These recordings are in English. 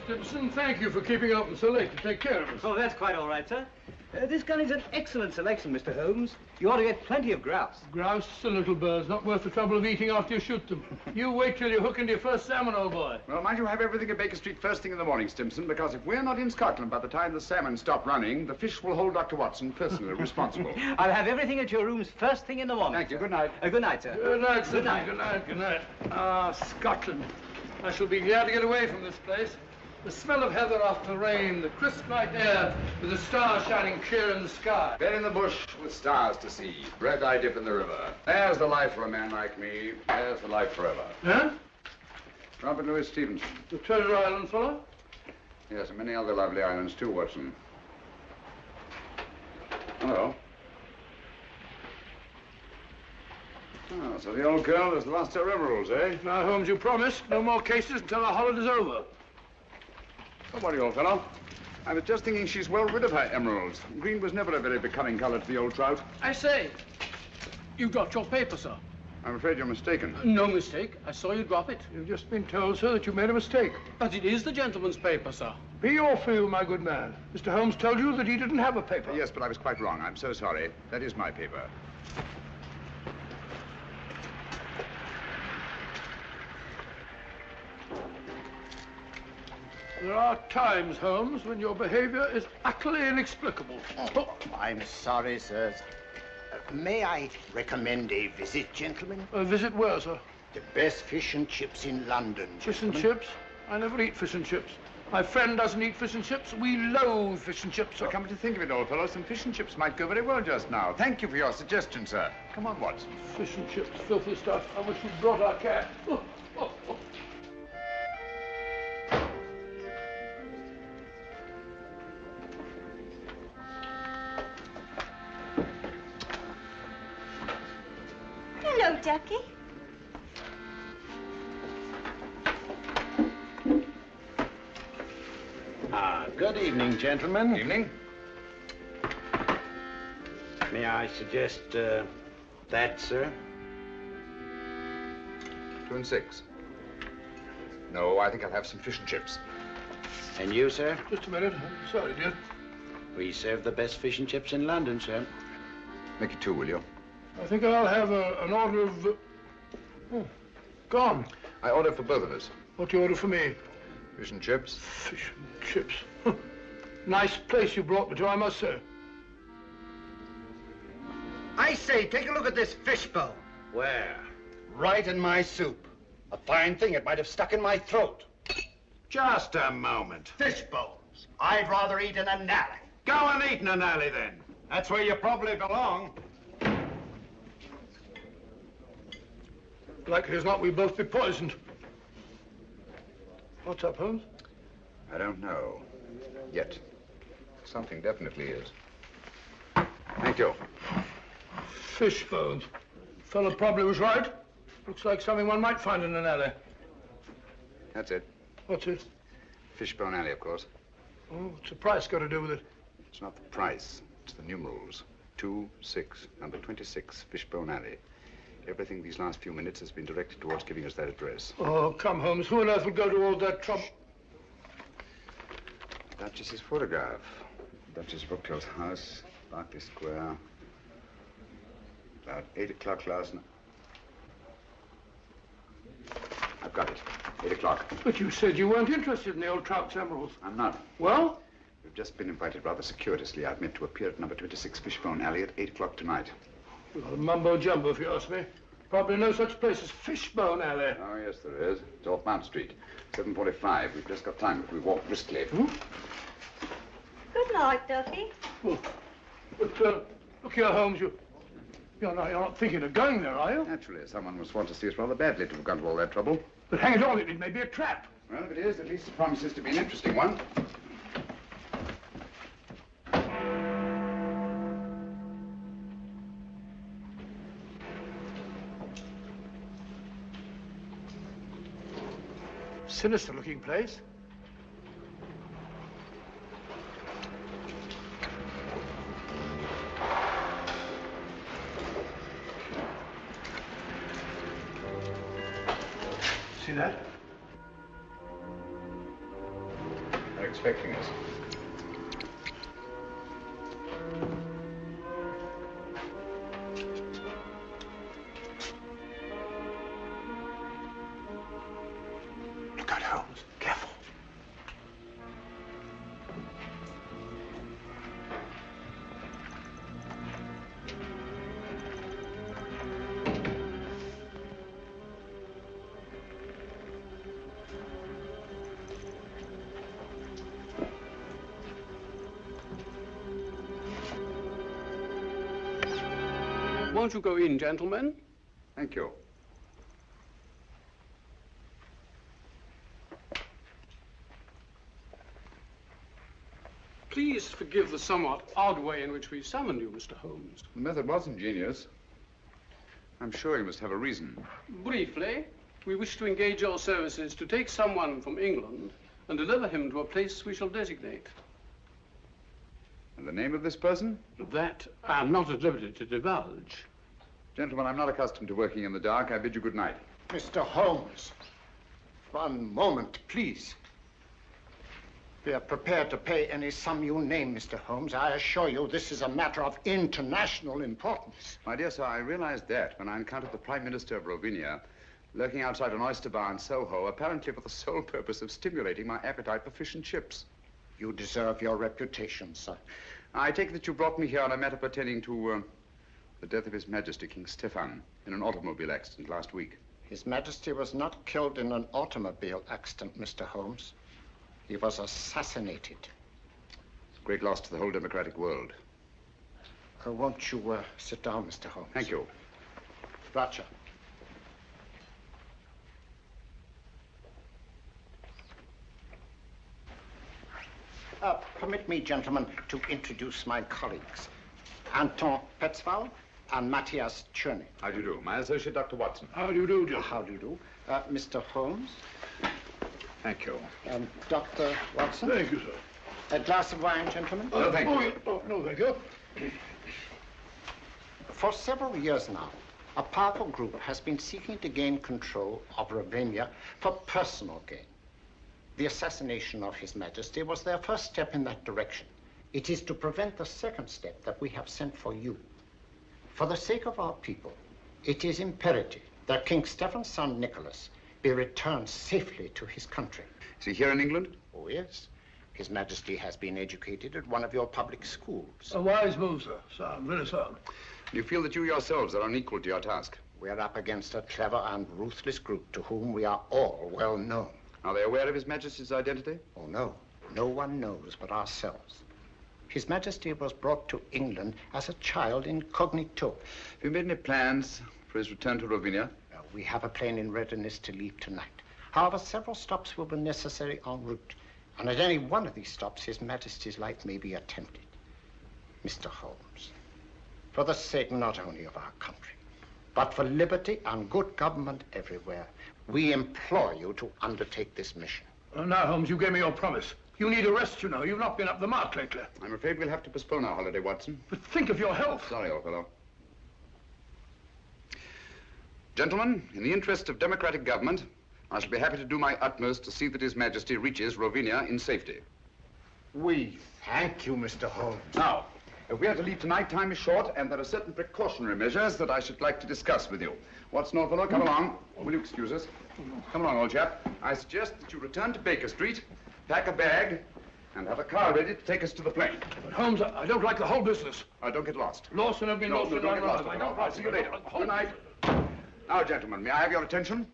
Stimson, thank you for keeping open so late to take care of us. Oh, that's quite all right, sir. This gun is an excellent selection, Mr. Holmes. You ought to get plenty of grouse. Grouse are little birds, not worth the trouble of eating after you shoot them. You wait till you hook into your first salmon, old boy. Well, mind you have everything at Baker Street first thing in the morning, Stimson, because if we're not in Scotland by the time the salmon stop running, the fish will hold Dr. Watson personally responsible. I'll have everything at your rooms first thing in the morning. Thank you. Good night. Good night, sir. Good night, sir. Good night. Good night. Good night. Ah, Scotland. I shall be glad to get away from this place. The smell of heather after rain, the crisp night air, with the stars shining clear in the sky. Bed in the bush with stars to see, bread I dip in the river. There's the life for a man like me. There's the life forever. Huh? Robert Louis Stevenson. The Treasure Island fellow? Yes, and many other lovely islands too, Watson. Hello. Oh, so the old girl has lost her emeralds, eh? Now, Holmes, you promised no more cases until the holiday's over. Don't worry, old fellow. I was just thinking she's well rid of her emeralds. Green was never a very becoming color to the old trout. I say, you dropped your paper, sir. I'm afraid you're mistaken. No mistake. I saw you drop it. You've just been told, sir, that you made a mistake. But it is the gentleman's paper, sir. Be or feel, my good man. Mr. Holmes told you that he didn't have a paper. Yes, but I was quite wrong. I'm so sorry. That is my paper. There are times, Holmes, when your behavior is utterly inexplicable. Oh, I'm sorry, sir. May I recommend a visit, gentlemen? A visit where, sir? The best fish and chips in London. Fish and chips? I never eat fish and chips. My friend doesn't eat fish and chips. We loathe fish and chips, sir. Come to think of it, old fellow, some fish and chips might go very well just now. Thank you for your suggestion, sir. Come on, Watson. Fish and chips, filthy stuff. I wish you'd brought our cat. Oh, oh, oh. Hello, Ducky. Good evening, gentlemen. Evening. May I suggest, that, sir? 2 and 6. No, I think I'll have some fish and chips. And you, sir? Just a minute. I'm sorry, dear. We serve the best fish and chips in London, sir. Make it 2, will you? I think I'll have an order of... gone. I order for both of us. What do you order for me? Fish and chips. Fish and chips. Nice place you brought me to, I must say. I say, take a look at this fishbowl. Where? Right in my soup. A fine thing, it might have stuck in my throat. Just a moment. Fishbowls. I'd rather eat in an alley. Go and eat in an alley, then. That's where you probably belong. Likely as not, we'll both be poisoned. What's up, Holmes? I don't know. Yet. Something definitely is. Thank you. Fish bones. Fellow probably was right. Looks like something one might find in an alley. That's it. What's it? Fishbone Alley, of course. Oh, what's the price got to do with it? It's not the price. It's the numerals. 2, 6, number 26, Fishbone Alley. Everything these last few minutes has been directed towards giving us that address. Oh, come, Holmes. Who on earth would go to all that trouble? Duchess's photograph. Duchess Brookfield's house, Berkeley Square. About 8 o'clock last night. I've got it. 8 o'clock. But you said you weren't interested in the old trout's emeralds. I'm not. Well? We've just been invited rather circuitously. I've meant to appear at number 26 Fishbone Alley at 8 o'clock tonight. Well, mumbo-jumbo, if you ask me. Probably no such place as Fishbone Alley. Oh, yes, there is. It's off Mount Street. 7:45. We've just got time if we walk briskly. Hmm? Good night, Ducky. Oh, but, look here, Holmes, you're not thinking of going there, are you? Naturally, someone must want to see us rather badly to have gone to all that trouble. But hang it all, it may be a trap. Well, if it is, at least it promises to be an interesting one. Sinister-looking place. See that? expecting us. Look out, Holmes. Careful. Won't you go in, gentlemen? Thank you. Please forgive the somewhat odd way in which we summoned you, Mr. Holmes. The method was ingenious. I'm sure you must have a reason. Briefly, we wish to engage your services to take someone from England and deliver him to a place we shall designate. And the name of this person? That I am not at liberty to divulge. Gentlemen, I'm not accustomed to working in the dark. I bid you good night. Mr. Holmes, one moment, please. We are prepared to pay any sum you name, Mr. Holmes. I assure you this is a matter of international importance. My dear sir, I realized that when I encountered the Prime Minister of Rovenia lurking outside an oyster bar in Soho, apparently for the sole purpose of stimulating my appetite for fish and chips. You deserve your reputation, sir. I take it that you brought me here on a matter pertaining to the death of His Majesty King Stefan in an automobile accident last week. His Majesty was not killed in an automobile accident, Mr. Holmes. He was assassinated. It's a great loss to the whole democratic world. Won't you sit down, Mr. Holmes? Thank you. Roger. Permit me, gentlemen, to introduce my colleagues. Anton Petzval and Matthias Czerny. How do you do? My associate, Dr. Watson. How do you do, John? How do you do? Mr. Holmes. Thank you. Dr. Watson. Thank you, sir. A glass of wine, gentlemen? No, thank you. No, thank you. For several years now, a powerful group has been seeking to gain control of Rovenia for personal gain. The assassination of His Majesty was their first step in that direction. It is to prevent the second step that we have sent for you. For the sake of our people, it is imperative that King Stefan's son, Nikolas, be returned safely to his country. Is he here in England? Oh, yes. His Majesty has been educated at one of your public schools. A wise move, sir. Sound, very sound. You feel that you yourselves are unequal to your task? We're up against a clever and ruthless group to whom we are all well known. Are they aware of His Majesty's identity? Oh, no. No one knows but ourselves. His Majesty was brought to England as a child incognito. Have you made any plans for his return to Rovenia? We have a plane in readiness to leave tonight. However, several stops will be necessary en route. And at any one of these stops, His Majesty's life may be attempted. Mr. Holmes, for the sake not only of our country, but for liberty and good government everywhere, we implore you to undertake this mission. Now, Holmes, you gave me your promise. You need a rest, you know. You've not been up the mark lately. I'm afraid we'll have to postpone our holiday, Watson. But think of your health. Sorry, old fellow. Gentlemen, in the interest of democratic government, I shall be happy to do my utmost to see that His Majesty reaches Rovenia in safety. We thank you, Mr. Holmes. Now, if we are to leave tonight, time is short, and there are certain precautionary measures that I should like to discuss with you. Watson, old fellow, come along. Will you excuse us? Come along, old chap. I suggest that you return to Baker Street, pack a bag, and have a car ready to take us to the plane. But, Holmes, I don't like the whole business. Don't get lost. Lost and I've been lost. Don't get lost. I'll see you later. Good night. Now, gentlemen, may I have your attention?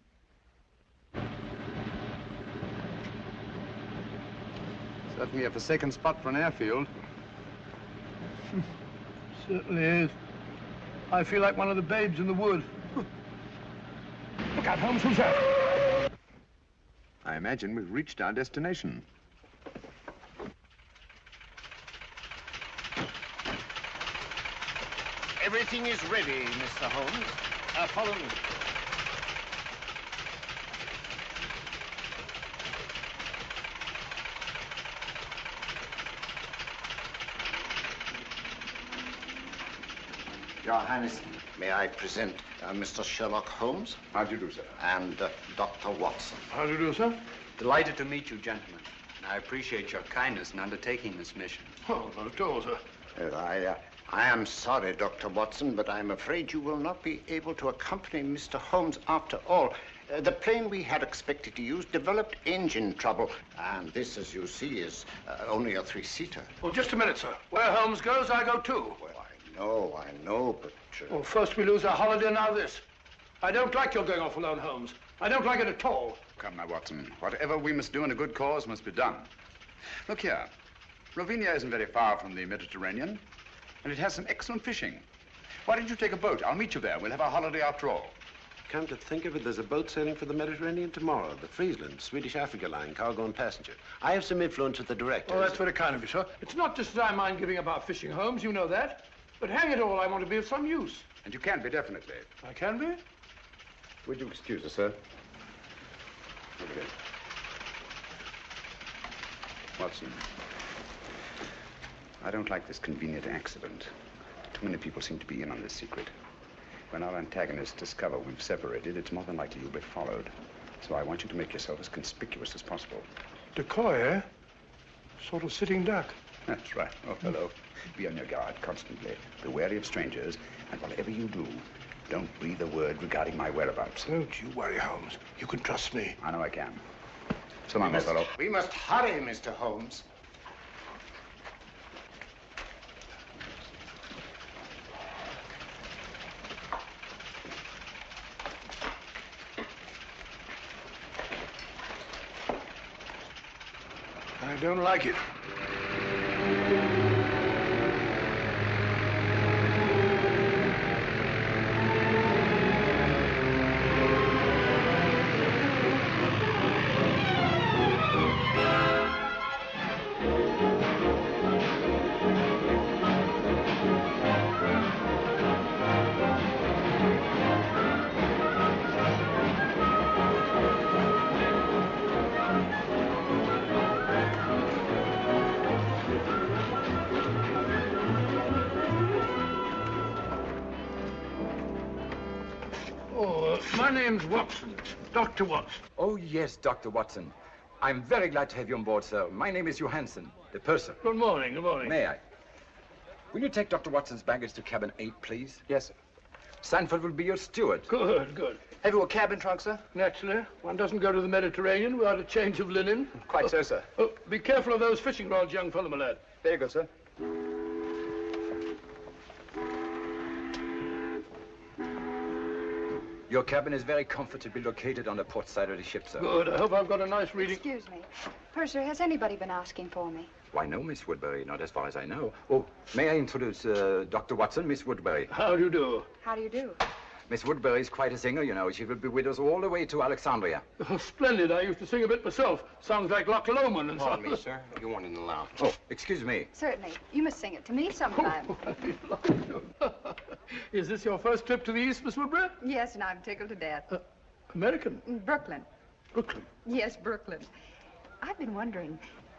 Certainly a forsaken spot for an airfield. Certainly is. I feel like one of the babes in the wood. Look out, Holmes, who's that? I imagine we've reached our destination. Everything is ready, Mr. Holmes. Follow me. Your Highness, may I present Mr. Sherlock Holmes? How do you do, sir? And Dr. Watson. How do you do, sir? Delighted to meet you, gentlemen. I appreciate your kindness in undertaking this mission. Oh, not at all, sir. I am sorry, Dr. Watson, but I'm afraid you will not be able to accompany Mr. Holmes after all. The plane we had expected to use developed engine trouble, and this, as you see, is only a three-seater. Well, just a minute, sir. Where Holmes goes, I go too. Well, I know, but... Well, first we lose our holiday, now this. I don't like your going off alone, Holmes. I don't like it at all. Come now, Watson. Whatever we must do in a good cause must be done. Look here. Rovenia isn't very far from the Mediterranean, and it has some excellent fishing. Why don't you take a boat? I'll meet you there. We'll have our holiday after all. Come to think of it, there's a boat sailing for the Mediterranean tomorrow. The Friesland, Swedish Africa line, cargo and passenger. I have some influence with the director. Oh, that's very kind of you, sir. It's not just that I mind giving up our fishing, Holmes. You know that. But hang it all, I want to be of some use. And you can be, definitely. I can be? Would you excuse us, sir? Over here. Watson, I don't like this convenient accident. Too many people seem to be in on this secret. When our antagonists discover we've separated, it's more than likely you'll be followed. So I want you to make yourself as conspicuous as possible. Decoy, eh? Sort of sitting duck. That's right. Oh, hello. Be on your guard constantly. Be wary of strangers, and whatever you do, don't breathe a word regarding my whereabouts. Don't you worry, Holmes. You can trust me. I know I can. So long, old fellow. We must hurry, Mr. Holmes. I don't like it. My name's Watson, Dr. Watson. Oh, yes, Dr. Watson. I'm very glad to have you on board, sir. My name is Johansson, the purser. Good morning, good morning. May I? Will you take Dr. Watson's baggage to cabin 8, please? Yes, sir. Sanford will be your steward. Good, good. Have you a cabin trunk, sir? Naturally. One doesn't go to the Mediterranean without a change of linen. Quite so, sir. Oh, be careful of those fishing rods, young fellow, my lad. There you go, sir. Your cabin is very comfortably located on the port side of the ship, sir. Good. I hope I've got a nice reading. Excuse me. Purser, has anybody been asking for me? Why, no, Miss Woodbury, not as far as I know. Oh, may I introduce Dr. Watson, Miss Woodbury? How do you do? How do you do? Miss Woodbury is quite a singer, you know. She will be with us all the way to Alexandria. Oh, splendid. I used to sing a bit myself. Sounds like Loch Lomond and so. Pardon me, sir. You want in the lounge. Oh, excuse me. Certainly. You must sing it to me sometime. Is this your first trip to the East, Miss Woodbury? Yes, and I'm tickled to death. American? Brooklyn. Brooklyn? Yes, Brooklyn. I've been wondering,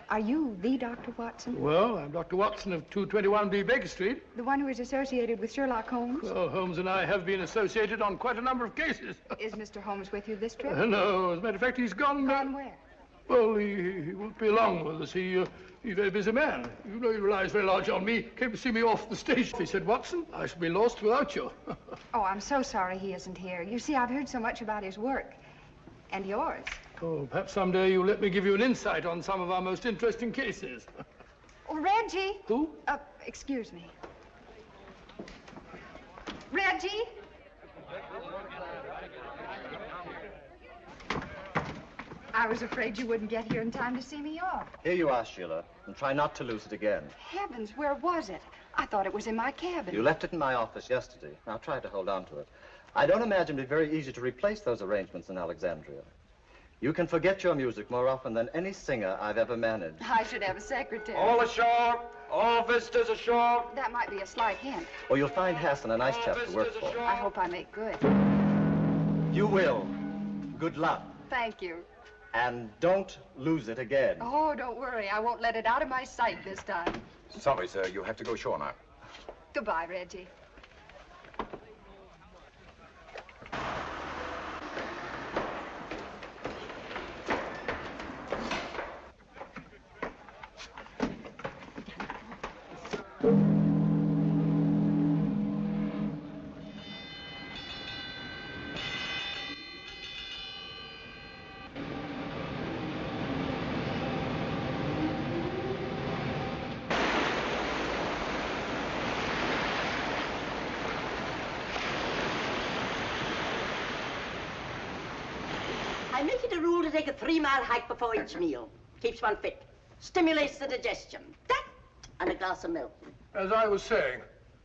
are you the Dr. Watson? Well, I'm Dr. Watson of 221B Baker Street. The one who is associated with Sherlock Holmes? Well, Holmes and I have been associated on quite a number of cases. Is Mr. Holmes with you this trip? No, as a matter of fact, he's gone. Gone where? Well, he won't be along with us. He's a very busy man. You know he relies very large on me. Came to see me off the station. He said, Watson, I shall be lost without you. Oh, I'm so sorry he isn't here. You see, I've heard so much about his work. And yours. Oh, perhaps someday you'll let me give you an insight on some of our most interesting cases. Oh, Reggie. Who? Excuse me. Reggie? I was afraid you wouldn't get here in time to see me off. Here you are, Sheila, and try not to lose it again. Heavens, where was it? I thought it was in my cabin. You left it in my office yesterday. Now try to hold on to it. I don't imagine it'd be very easy to replace those arrangements in Alexandria. You can forget your music more often than any singer I've ever managed. I should have a secretary. All ashore! All visitors ashore! That might be a slight hint. Or you'll find Hassan a nice chap to work for. I hope I make good. You will. Good luck. Thank you. And don't lose it again. Oh, don't worry. I won't let it out of my sight this time. Sorry, sir. You have to go ashore now. Goodbye, Reggie. I make it a rule to take a 3-mile hike before each meal. Keeps one fit. Stimulates the digestion. That and a glass of milk. As I was saying,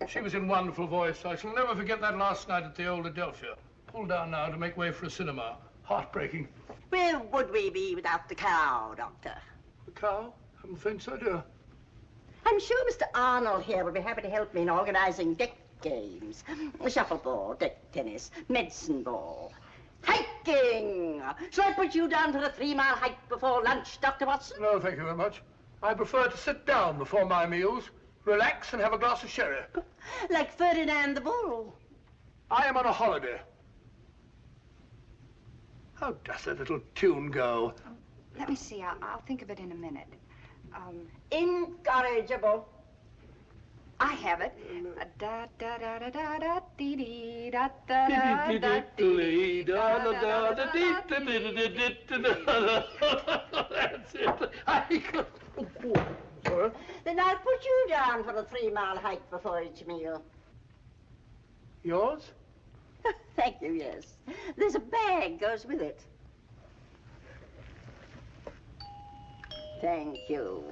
she was in wonderful voice. I shall never forget that last night at the old Adelphia. Pulled down now to make way for a cinema. Heartbreaking. Where would we be without the cow, Doctor? The cow? I haven't the faintest idea. I'm sure Mr. Arnold here would be happy to help me in organizing deck games. Shuffleboard, deck tennis, medicine ball. Hiking! Shall I put you down for a 3-mile hike before lunch, Dr. Watson? No, thank you very much. I prefer to sit down before my meals, relax and have a glass of sherry. Like Ferdinand the Bull. I am on a holiday. How does that little tune go? Let me see. I'll think of it in a minute. Incorrigible. I have it. Da da da da da da dee dee da da da da dee da da da da That's it. Then I'll put you down for a 3-mile hike before each meal. Yours? Thank you, yes. There's a bag goes with it. Thank you.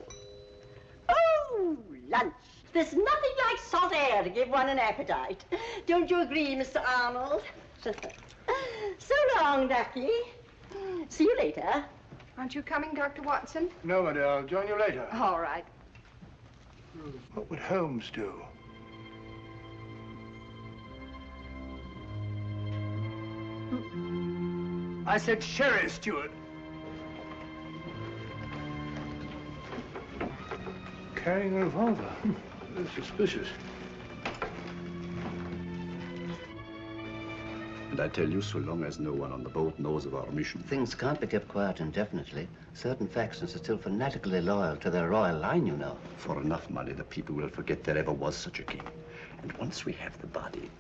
Oh, lunch. There's nothing like salt air to give one an appetite. Don't you agree, Mr. Arnold? So long, Ducky. See you later. Aren't you coming, Dr. Watson? No, my dear. I'll join you later. All right. What would Holmes do? I said sherry, Steward. Carrying a revolver. Very suspicious. And I tell you, so long as no one on the boat knows of our mission. Things can't be kept quiet indefinitely. Certain factions are still fanatically loyal to their royal line, you know. For enough money, the people will forget there ever was such a king. And once we have the body...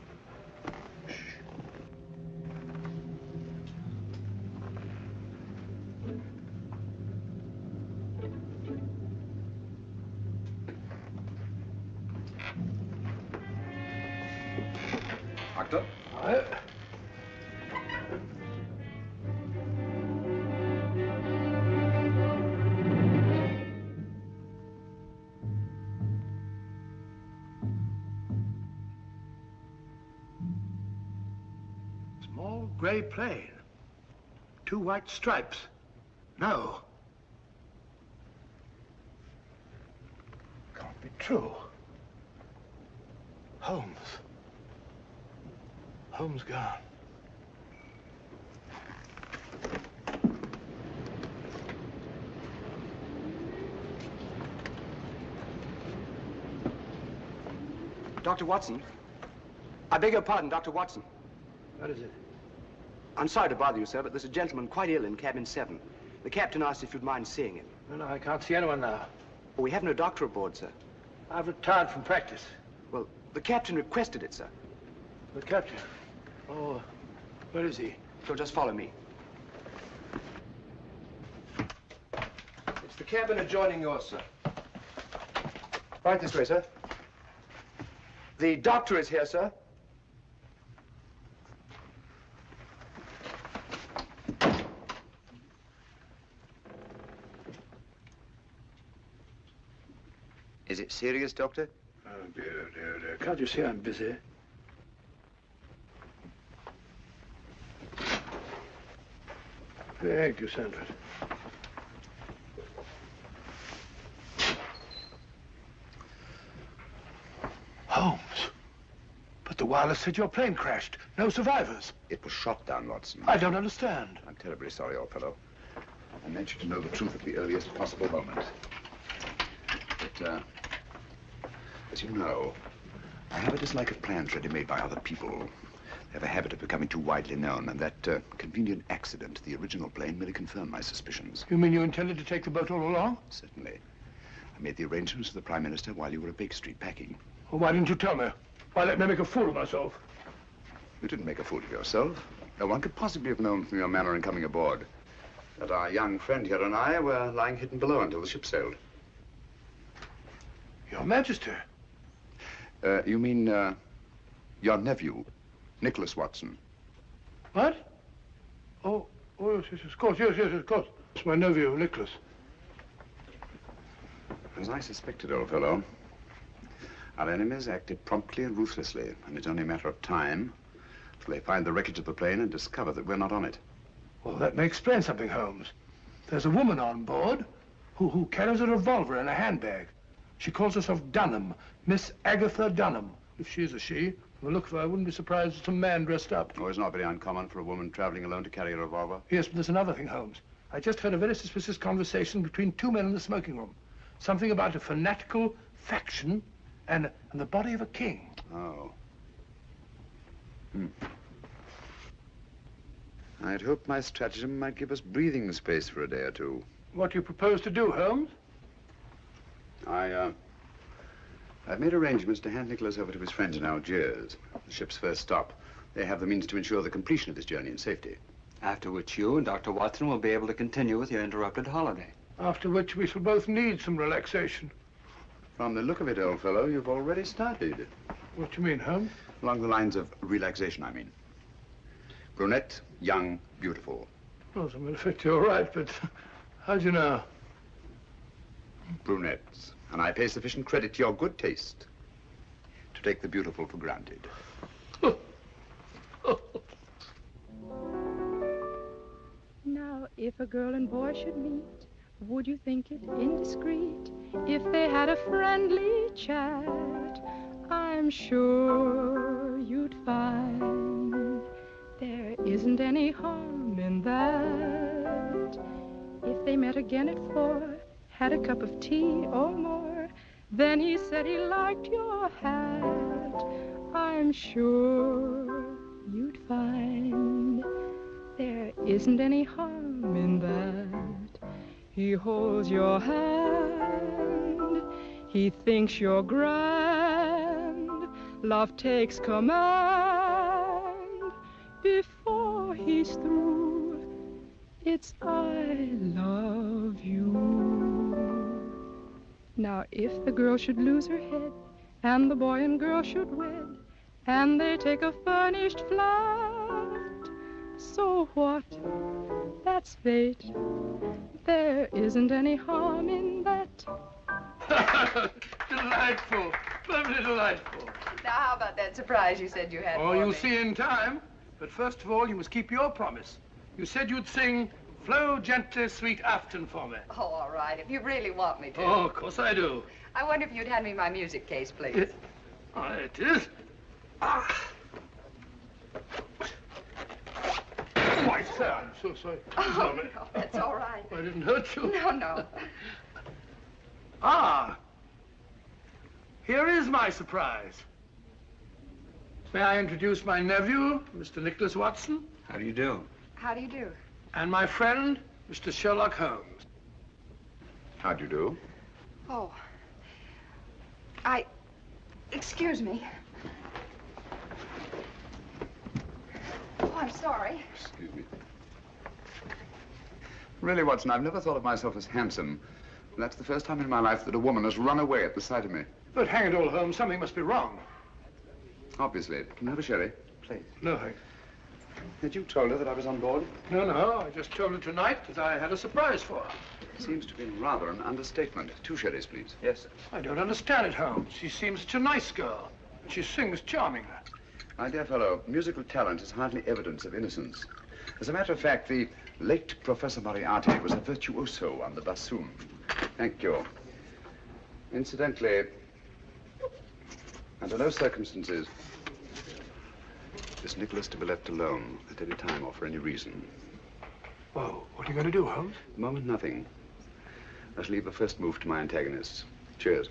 Doctor? Small gray plane. 2 white stripes. No. Can't be true. Holmes. Holmes gone. Dr. Watson. I beg your pardon, Dr. Watson. What is it? I'm sorry to bother you, sir, but there's a gentleman quite ill in cabin 7. The captain asked if you'd mind seeing him. No, I can't see anyone now. Well, we have no doctor aboard, sir. I've retired from practice. Well, the captain requested it, sir. The captain? Oh, where is he? So just follow me. It's the cabin adjoining yours, sir. Right this way, sir. The doctor is here, sir. Is it serious, Doctor? Oh, dear, dear, dear. Can't you see I'm busy? Thank you, Sandford. Holmes. But the wireless said your plane crashed. No survivors. It was shot down, Watson. I don't understand. I'm terribly sorry, old fellow. I meant you to know the truth at the earliest possible moment. But, as you know, I have a dislike of plans ready-made by other people. They have a habit of becoming too widely known, and that convenient accident to the original plane merely confirmed my suspicions. You mean you intended to take the boat all along? Certainly. I made the arrangements with the Prime Minister while you were at Baker Street packing. Well, why didn't you tell me? Why let me make a fool of myself? You didn't make a fool of yourself. No one could possibly have known from your manner in coming aboard that our young friend here and I were lying hidden below until the ship sailed. Your Majesty. You mean, your nephew, Nikolas Watson. What? Oh, yes, of course, yes, of course. It's my nephew, Nicholas. As I suspected, old fellow, our enemies acted promptly and ruthlessly, and it's only a matter of time till they find the wreckage of the plane and discover that we're not on it. Well, that may explain something, Holmes. There's a woman on board who carries a revolver in a handbag. She calls herself Dunham, Miss Agatha Dunham. If she is a she, from the look of her, I wouldn't be surprised it's a man dressed up. Oh, it's not very uncommon for a woman traveling alone to carry a revolver. Yes, but there's another thing, Holmes. I just heard a very suspicious conversation between two men in the smoking room. Something about a fanatical faction and the body of a king. Oh. I'd hoped my stratagem might give us breathing space for a day or two. What do you propose to do, Holmes? I've made arrangements to hand Nikolas over to his friends in Algiers, the ship's first stop. They have the means to ensure the completion of this journey in safety. After which you and Dr. Watson will be able to continue with your interrupted holiday. After which we shall both need some relaxation. From the look of it, old fellow, you've already started. What do you mean, Holmes? Along the lines of relaxation, I mean. Brunette, young, beautiful. Well, as a matter of fact, you're right, but how do you know? Brunettes. And I pay sufficient credit to your good taste to take the beautiful for granted. Now, if a girl and boy should meet, would you think it indiscreet if they had a friendly chat? I'm sure you'd find there isn't any harm in that. If they met again at 4, had a cup of tea or more, then he said he liked your hat, I'm sure you'd find there isn't any harm in that. He holds your hand, he thinks you're grand, love takes command. Before he's through, it's I love you. Now if the girl should lose her head, and the boy and girl should wed, and they take a furnished flat, so what? That's fate. There isn't any harm in that. Delightful. Lovely delightful. Now, how about that surprise you said you had Oh, for you'll me? see in time. But first of all, you must keep your promise. You said you'd sing Flow Gently, Sweet Afton for me. Oh, all right, if you really want me to. Oh, of course I do. I wonder if you'd hand me my music case, please. It is. Ah. Why, sir, I'm so sorry. Oh, no, that's all right. I didn't hurt you. No. Ah. Here is my surprise. May I introduce my nephew, Mr. Nicholas Watson? How do you do? How do you do? And my friend, Mr. Sherlock Holmes. How do you do? Oh. Excuse me. Oh, I'm sorry. Excuse me. Really, Watson, I've never thought of myself as handsome. And that's the first time in my life that a woman has run away at the sight of me. But hang it all, Holmes, something must be wrong. Obviously. Can I have a sherry? Please. No, thanks. Had you told her that I was on board? No, I just told her tonight that I had a surprise for her. Seems to be rather an understatement. 2 sherries, please. Yes, sir. I don't understand it, Holmes. She seems such a nice girl, and she sings charmingly. My dear fellow, musical talent is hardly evidence of innocence. As a matter of fact, the late Professor Moriarty was a virtuoso on the bassoon. Thank you. Incidentally, under no circumstances is Nicholas to be left alone at any time or for any reason. Well, what are you going to do, Holmes? At the moment, nothing. I shall leave the first move to my antagonists. Cheers.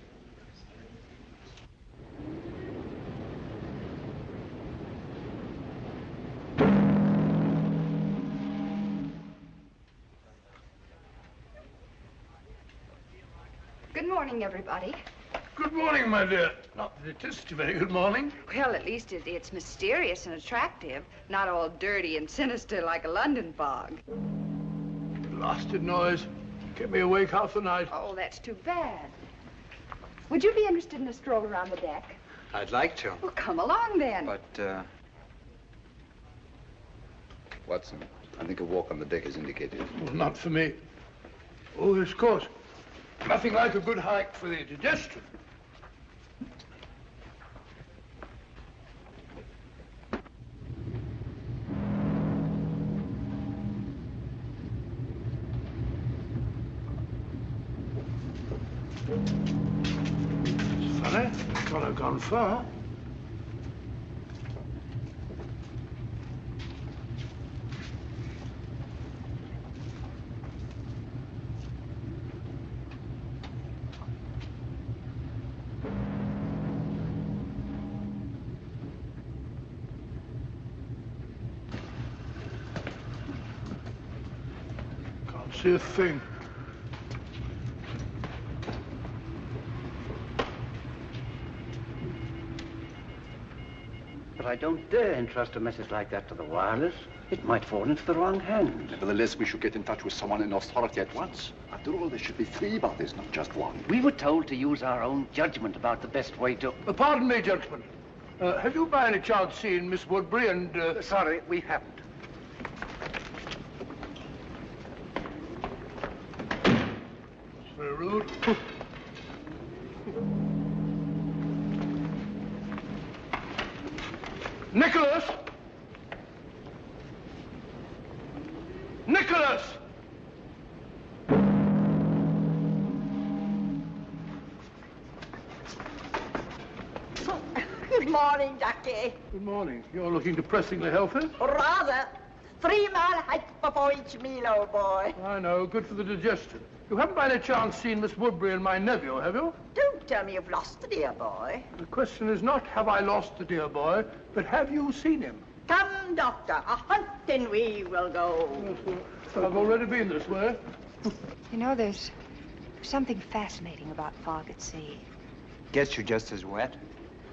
Good morning, everybody. Good morning, my dear. Not that it is a very good morning. Well, at least it's mysterious and attractive, not all dirty and sinister like a London fog. Blasted noise. Kept me awake half the night. Oh, that's too bad. Would you be interested in a stroll around the deck? I'd like to. Well, come along then. But, Watson, I think a walk on the deck is indicated. Well, not for me. Oh, yes, of course. Nothing like a good hike for the digestion. It's funny. Can't have gone far. See a thing. But I don't dare entrust a message like that to the wireless. It might fall into the wrong hands. Nevertheless, we should get in touch with someone in authority at once. After all, there should be 3 bodies, not just 1. We were told to use our own judgment about the best way to... Pardon me, gentlemen. Have you by any chance seen Miss Woodbury and... Sorry, we haven't. Very rude. Nikolas! Nikolas! Good morning, Ducky. Good morning. You're looking depressingly healthy. Rather. 3-mile hike before each meal, old boy. I know. Good for the digestion. You haven't by any chance seen Miss Woodbury and my nephew, have you? Don't tell me you've lost the dear boy. The question is not have I lost the dear boy, but have you seen him? Come, Doctor, a hunting we will go. Yes, I've already been this way. You know, there's something fascinating about fog at sea. Gets you just as wet.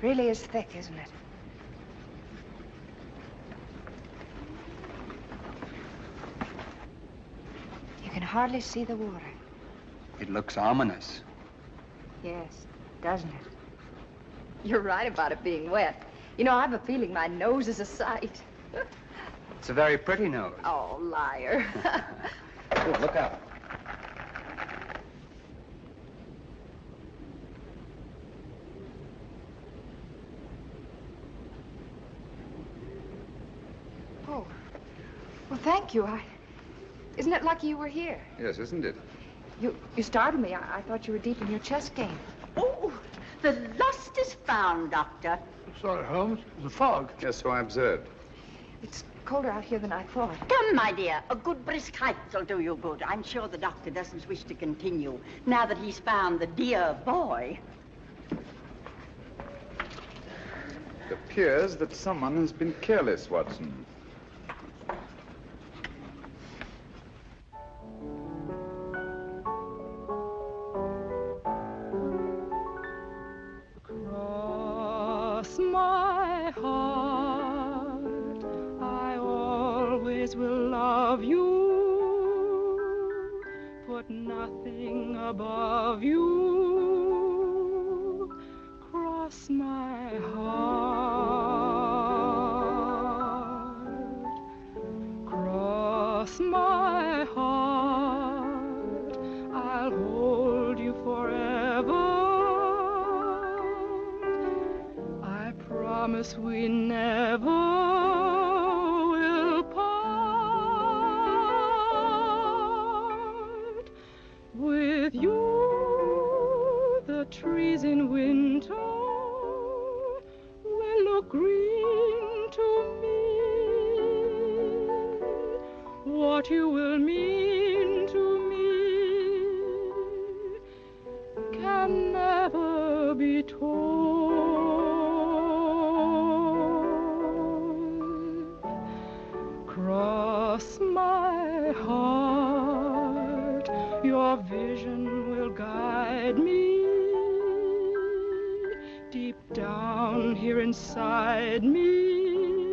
Really is thick, isn't it? You can hardly see the water. It looks ominous. Yes, doesn't it? You're right about it being wet. You know, I have a feeling my nose is a sight. It's a very pretty nose. Oh, liar. Oh, look out. Oh, well, thank you. Isn't it lucky you were here? Yes, isn't it? You startled me. I thought you were deep in your chess game. Oh, the lost is found, Doctor. Sorry, Holmes. The fog. Yes, so I observed. It's colder out here than I thought. Come, my dear. A good brisk hike will do you good. I'm sure the doctor doesn't wish to continue now that he's found the dear boy. It appears that someone has been careless, Watson. My heart, I always will love you, put nothing above you, cross my heart, cross my heart, I'll hold you forever. Promise we never will part. With you, the trees in winter will look green to me. What you will mean to me can never be told. Cross my heart, your vision will guide me deep down here inside me.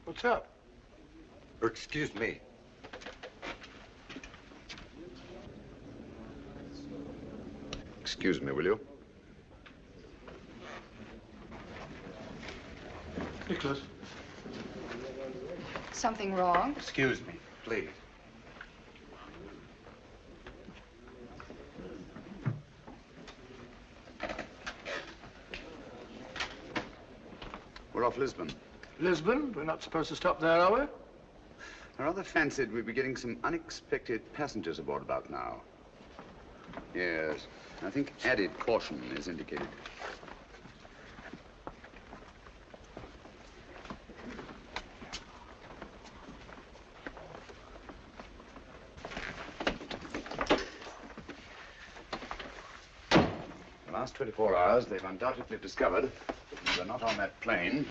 What's up? Excuse me. Excuse me, will you? Nicholas. Something wrong? Excuse me, please. We're off Lisbon. Lisbon? We're not supposed to stop there, are we? I rather fancied we'd be getting some unexpected passengers aboard about now. Yes, I think added caution is indicated. The last 24 hours, they've undoubtedly discovered that we're not on that plane,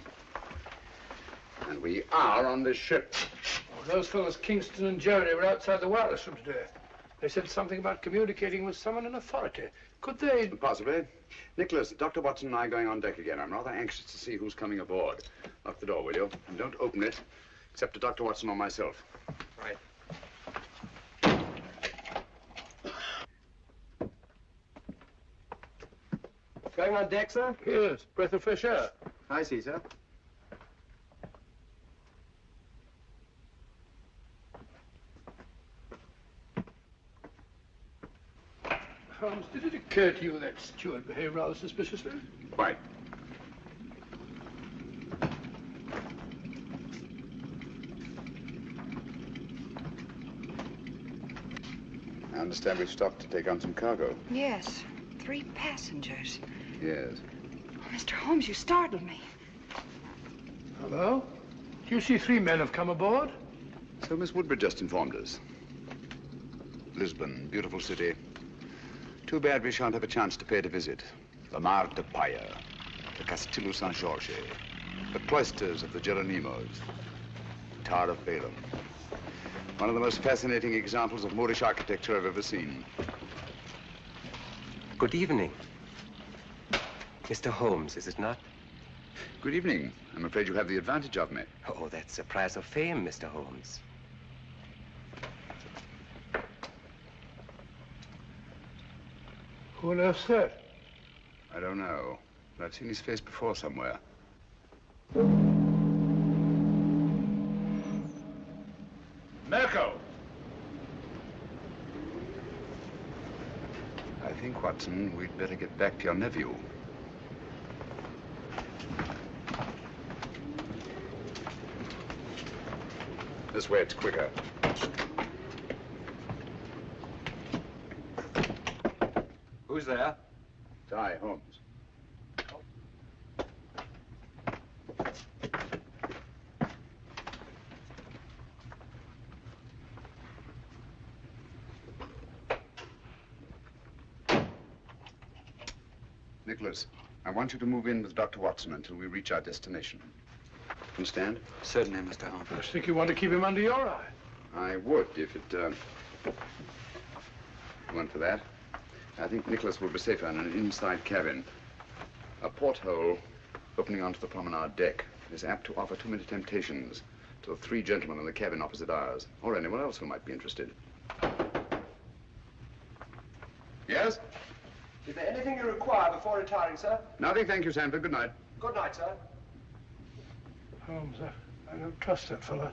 and we are on this ship. Well, those fellows, Kingston and Jerry, were outside the wireless room today. They said something about communicating with someone in authority. Could they? Possibly. Nicholas, Dr. Watson and I are going on deck again. I'm rather anxious to see who's coming aboard. Lock the door, will you? And don't open it, except to Dr. Watson or myself. Right. Going on deck, sir? Yes, breath of fresh air. I see, sir. Holmes, did it occur to you that Steward behaved rather suspiciously? Quite. I understand we've stopped to take on some cargo. Yes, 3 passengers. Yes. Oh, Mr. Holmes, you startled me. Hello? Do you see 3 men have come aboard? So Miss Woodbury just informed us. Lisbon, beautiful city. Too bad we shan't have a chance to pay it a visit. The Mar de Paya, the Castillo San Jorge, the cloisters of the Geronimos, Tower of Balaam. One of the most fascinating examples of Moorish architecture I've ever seen. Good evening. Mr. Holmes, is it not? Good evening. I'm afraid you have the advantage of me. Oh, that's a prize of fame, Mr. Holmes. Who on earth's that? I don't know, but I've seen his face before somewhere. Mirko! I think, Watson, we'd better get back to your nephew. This way, it's quicker. Who's there? It's I, Holmes. Nicholas, I want you to move in with Dr. Watson until we reach our destination. Understand? Certainly, Mr. Holmes. I think you want to keep him under your eye. I would, if it went for that. I think Nicholas will be safer in an inside cabin. A porthole opening onto the promenade deck is apt to offer too many temptations to the 3 gentlemen in the cabin opposite ours, or anyone else who might be interested. Yes? Is there anything you require before retiring, sir? Nothing, thank you, Sanford. Good night. Good night, sir. Holmes, I don't trust that fellow.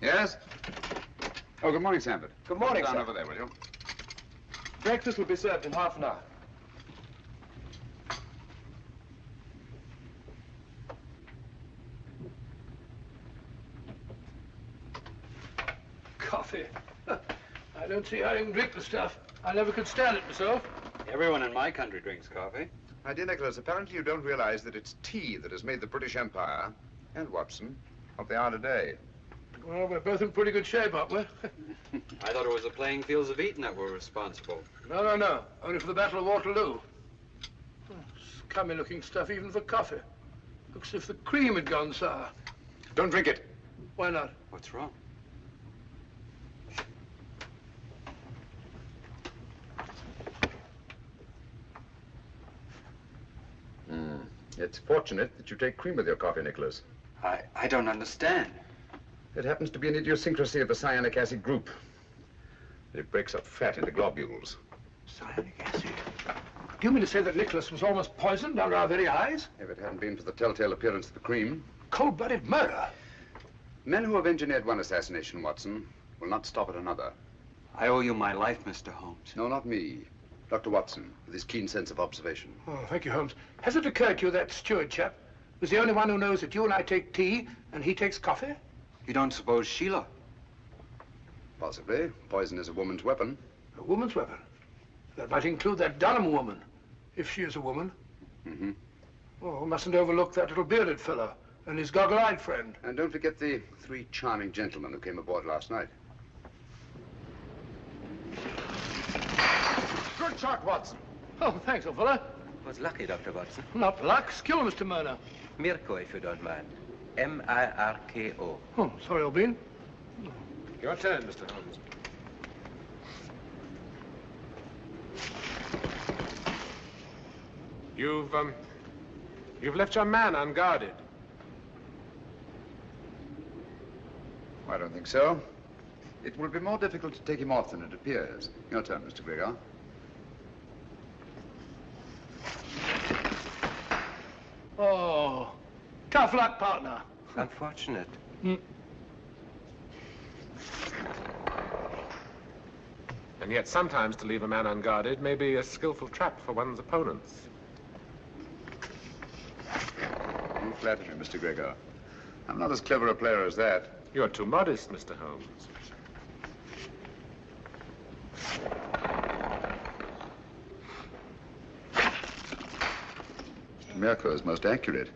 Yes? Oh, good morning, Sanford. Good morning, Down sir. over there, will you? Breakfast will be served in half an hour. Coffee. I don't see how you can drink the stuff. I never could stand it myself. Everyone in my country drinks coffee. My dear Nicholas, apparently you don't realize that it's tea that has made the British Empire, and Watson, what they are today. Well, we're both in pretty good shape, aren't we? I thought it was the playing fields of Eton that were responsible. No. Only for the Battle of Waterloo. Oh, scummy-looking stuff, even for coffee. Looks as if the cream had gone sour. Don't drink it. Why not? What's wrong? It's fortunate that you take cream with your coffee, Nikolas. I don't understand. It happens to be an idiosyncrasy of the cyanic acid group. It breaks up fat into globules. Cyanic acid? Do you mean to say that Nikolas was almost poisoned under our very eyes? If it hadn't been for the telltale appearance of the cream. Cold-blooded murder. Men who have engineered one assassination, Watson, will not stop at another. I owe you my life, Mr. Holmes. No, not me. Dr. Watson, with his keen sense of observation. Oh, thank you, Holmes. Has it occurred to you that Steward chap was the only one who knows that you and I take tea and he takes coffee? You don't suppose Sheila? Possibly. Poison is a woman's weapon. A woman's weapon? That might include that Dunham woman, if she is a woman. Mm-hmm. Oh, we mustn't overlook that little bearded fellow and his goggle-eyed friend. And don't forget the 3 charming gentlemen who came aboard last night. Good shot, Watson. Oh, thanks, old fella. Was lucky, Dr. Watson. Not luck. Skill, Mr. Murner. Mirko, if you don't mind. M-I-R-K-O. Oh, sorry, old bean. Your turn, Mr. Holmes. You've left your man unguarded. I don't think so. It will be more difficult to take him off than it appears. Your turn, Mr. Gregor. Oh, tough luck, partner. Unfortunate. And yet sometimes to leave a man unguarded may be a skillful trap for one's opponents. You flatter me, Mr. Gregor. I'm not as clever a player as that. You're too modest, Mr. Holmes. Mirko is most accurate.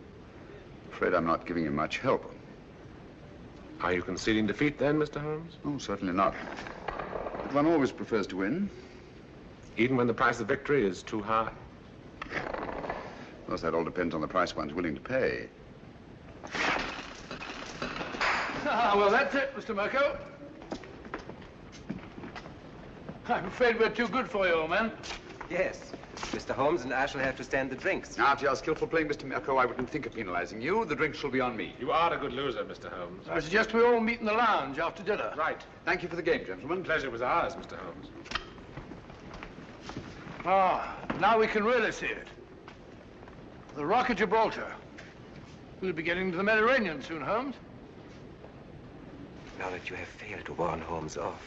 Afraid I'm not giving him much help. Are you conceding defeat then, Mr. Holmes? Oh, certainly not. But one always prefers to win. Even when the price of victory is too high? Of course, that all depends on the price one's willing to pay. Ah, well, that's it, Mr. Mirko. I'm afraid we're too good for you, old man. Yes. Mr. Holmes and I shall have to stand the drinks. Now, after your skillful playing, Mr. Mirko, I wouldn't think of penalizing you. The drink shall be on me. You are a good loser, Mr. Holmes. I suggest we all meet in the lounge after dinner. Right. Thank you for the game, gentlemen. Pleasure was ours, Mr. Holmes. Ah, now we can really see it. The Rock of Gibraltar. We'll be getting to the Mediterranean soon, Holmes. Now that you have failed to warn Holmes off,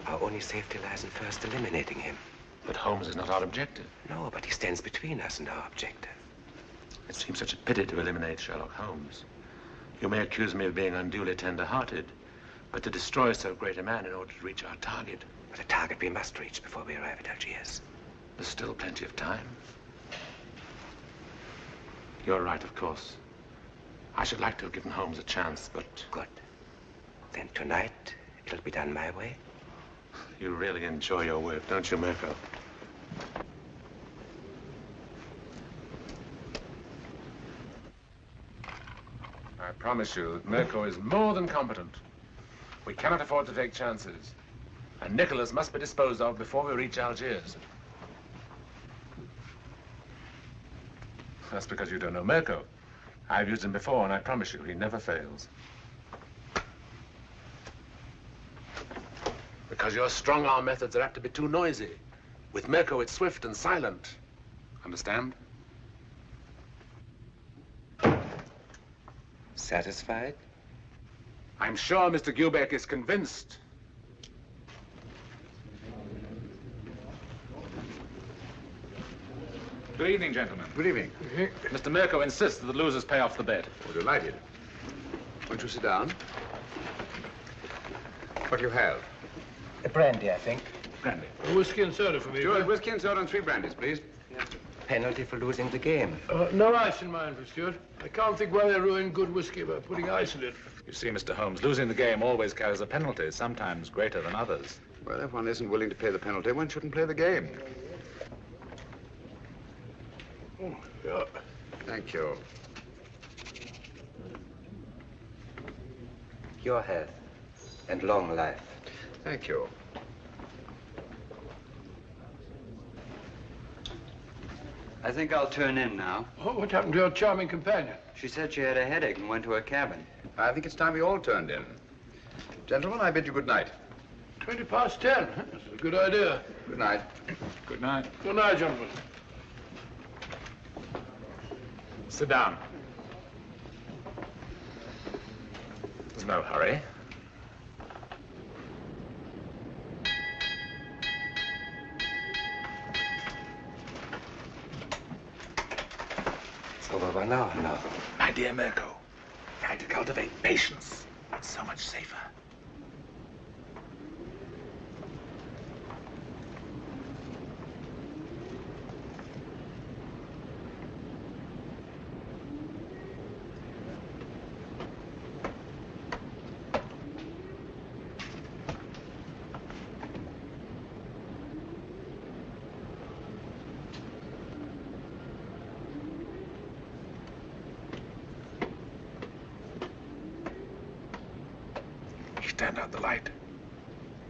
our only safety lies in first eliminating him. But Holmes is not our objective. No, but he stands between us and our objective. It seems such a pity to eliminate Sherlock Holmes. You may accuse me of being unduly tender-hearted, but to destroy so great a man in order to reach our target. But a target we must reach before we arrive at Algiers. There's still plenty of time. You're right, of course. I should like to have given Holmes a chance, but... Good. Then tonight, it'll be done my way. You really enjoy your work, don't you, Mirko? I promise you that Mirko is more than competent. We cannot afford to take chances. And Nikolas must be disposed of before we reach Algiers. That's because you don't know Mirko. I've used him before, and I promise you, he never fails. Because your strong-arm methods are apt to be too noisy. With Mirko, it's swift and silent. Understand? Satisfied? I'm sure Mr. Gubeck is convinced. Good evening, gentlemen. Good evening. Mr. Mirko insists that the losers pay off the bet. Oh, delighted. Won't you sit down? What do you have? A brandy, I think. Brandy. A whiskey and soda for me. Sure, whiskey and soda and 3 brandies, please. Penalty for losing the game. No ice in mine for Steward. I can't think why they ruin good whiskey by putting ice in it. You see, Mr. Holmes, losing the game always carries a penalty, sometimes greater than others. Well, if one isn't willing to pay the penalty, one shouldn't play the game. Oh, yeah. Thank you. Your health and long life. Thank you. I think I'll turn in now. Oh, what happened to your charming companion? She said she had a headache and went to her cabin. I think it's time we all turned in. Gentlemen, I bid you good night. 10:20. That's a good idea. Good night. Good night. Good night, gentlemen. Sit down. There's no hurry. It's over by now. My dear Mirko, try to cultivate patience. It's so much safer. Stand out the light.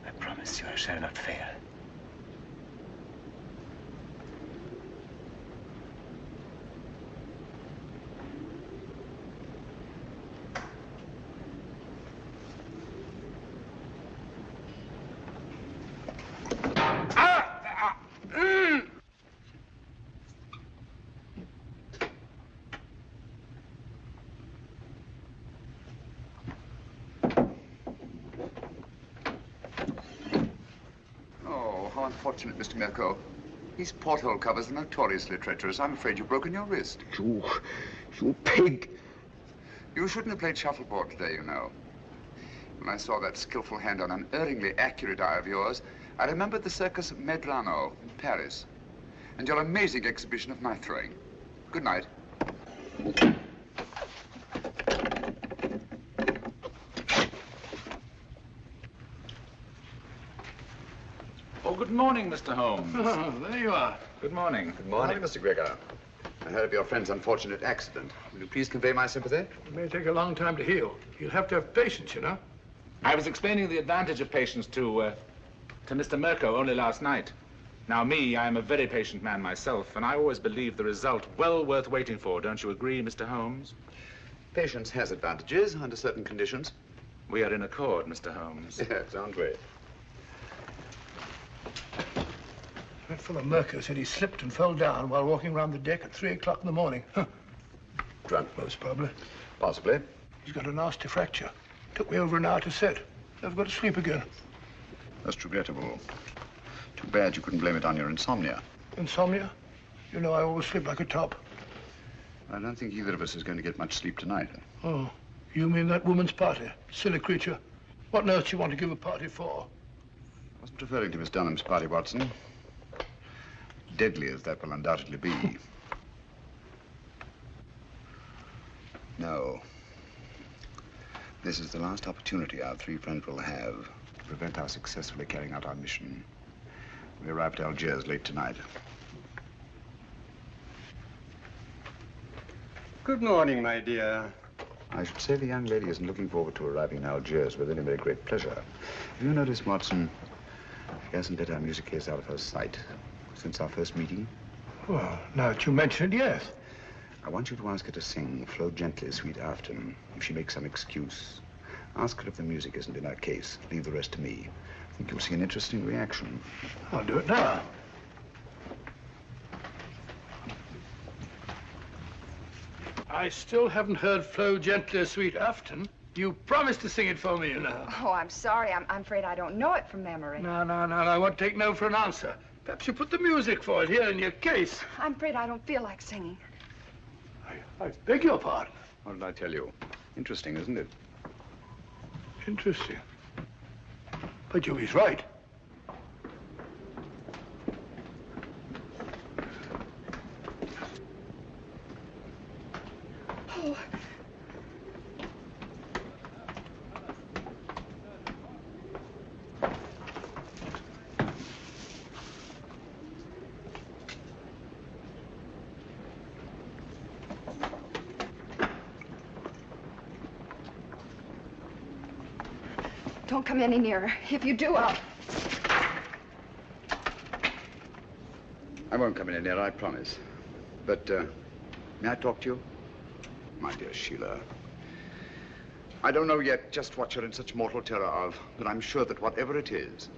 I promise you I shall not fail. Unfortunate, Mr. Mirko. These porthole covers are notoriously treacherous. I'm afraid you've broken your wrist. You pig. You shouldn't have played shuffleboard today, you know. When I saw that skillful hand on an unerringly accurate eye of yours, I remembered the Circus Medrano in Paris and your amazing exhibition of knife throwing. Good night. Oh, good morning, Mr. Holmes. Oh, there you are. Good morning. Good morning, Mr. Gregor. I heard of your friend's unfortunate accident. Will you please convey my sympathy? It may take a long time to heal. You'll have to have patience, you know. I was explaining the advantage of patience to Mr. Mirko only last night. Now, I am a very patient man myself, and I always believe the result well worth waiting for. Don't you agree, Mr. Holmes? Patience has advantages under certain conditions. We are in accord, Mr. Holmes. Yes, aren't we? That fellow Mirko said he slipped and fell down while walking around the deck at 3 o'clock in the morning. Huh. Drunk, most probably. Possibly. He's got a nasty fracture. Took me over an hour to set. I've got to sleep again. That's regrettable. Too bad you couldn't blame it on your insomnia. Insomnia? You know I always sleep like a top. I don't think either of us is going to get much sleep tonight. Oh, you mean that woman's party? Silly creature. What on earth do you want to give a party for? I wasn't referring to Miss Dunham's party, Watson. Deadly as that will undoubtedly be. No. This is the last opportunity our three friends will have to prevent our successfully carrying out our mission. We arrive at Algiers late tonight. Good morning, my dear. I should say the young lady isn't looking forward to arriving in Algiers with any very great pleasure. Have you noticed, Watson, she hasn't let our music case out of her sight since our first meeting? Well, now that you mention it, yes. I want you to ask her to sing Flow Gently, Sweet Afton. If she makes some excuse, ask her if the music isn't in her case. Leave the rest to me. I think you'll see an interesting reaction. I'll do it now. I still haven't heard Flow Gently, Sweet Afton. You promised to sing it for me, you know. Oh, I'm sorry. I'm afraid I don't know it from memory. No, I won't take no for an answer. Perhaps you put the music for it here in your case. I'm afraid I don't feel like singing. I beg your pardon. What did I tell you? Interesting, isn't it? Interesting. But he's right. Oh. Don't come any nearer. If you do, I'll... I won't come any nearer, I promise. But, may I talk to you? My dear Sheila, I don't know yet just what you're in such mortal terror of, but I'm sure that whatever it is,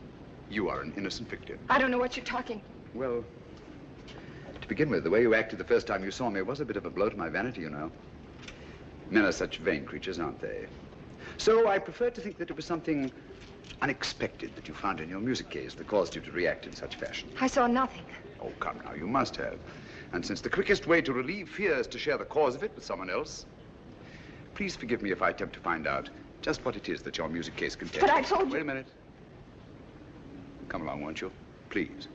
you are an innocent victim. I don't know what you're talking. Well, to begin with, the way you acted the first time you saw me was a bit of a blow to my vanity, you know. Men are such vain creatures, aren't they? So I prefer to think that it was something unexpected that you found in your music case that caused you to react in such fashion. I saw nothing. Oh, come now, you must have. And since the quickest way to relieve fear is to share the cause of it with someone else, please forgive me if I attempt to find out just what it is that your music case contains. But I told you... Wait a minute. Come along, won't you? Please.